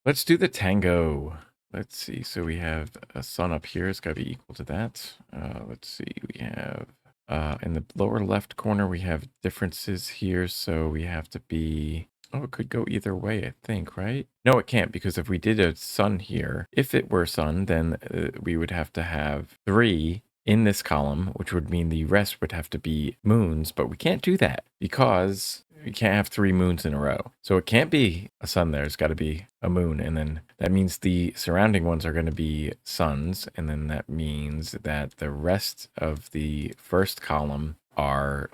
Let's do the tango. Let's see. So we have a sun up here. It's got to be equal to that. Let's see. We have in the lower left corner, we have differences here. So we have to be. Oh, it could go either way, I think, right? No, it can't, because if we did a sun here, if it were sun, then we would have to have 3 in this column, which would mean the rest would have to be moons, but we can't do that because we can't have 3 moons in a row. So it can't be a sun there. It's got to be a moon. And then that means the surrounding ones are going to be suns. And then that means that the rest of the first column are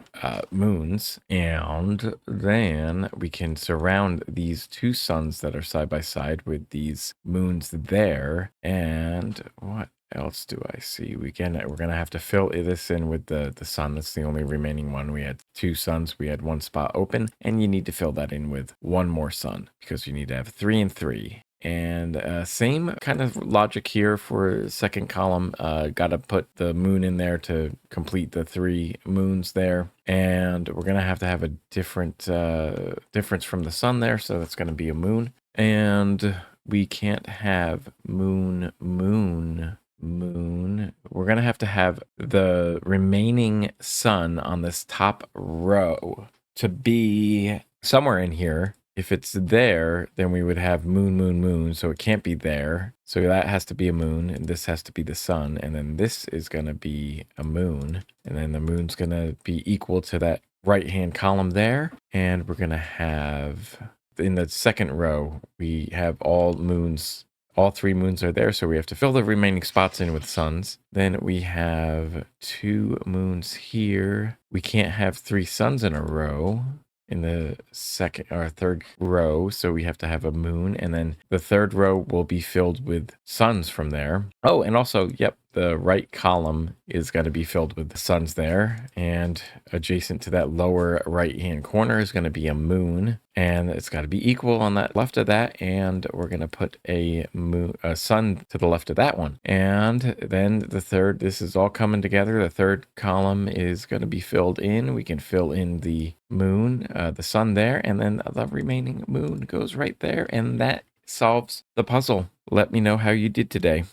moons. And then we can surround these 2 suns that are side by side with these moons there. And what else do I see? We're gonna have to fill this in with the sun. That's the only remaining one. We had 2 suns. We had 1 spot open, and you need to fill that in with 1 more sun because you need to have 3 and 3. And same kind of logic here for second column. Got to put the moon in there to complete the 3 moons there. And we're going to have a different difference from the sun there. So that's going to be a moon. And we can't have moon. We're going to have the remaining sun on this top row to be somewhere in here. If it's there, then we would have moon. So it can't be there. So that has to be a moon, and this has to be the sun. And then this is going to be a moon. And then the moon's going to be equal to that right-hand column there. And we're going to have, in the second row, we have all moons. All 3 moons are there, so we have to fill the remaining spots in with suns. Then we have 2 moons here. We can't have 3 suns in a row in the second or third row, so we have to have a moon, and then the third row will be filled with suns from there. Oh, and also, yep, the right column is going to be filled with the suns there, and adjacent to that lower right hand corner is going to be a moon, and it's got to be equal on that left of that, and we're going to put a sun to the left of that one. And then the third, this is all coming together. The third column is going to be filled in. We can fill in the moon, the sun there, and then the remaining moon goes right there, and that solves the puzzle. Let me know how you did today.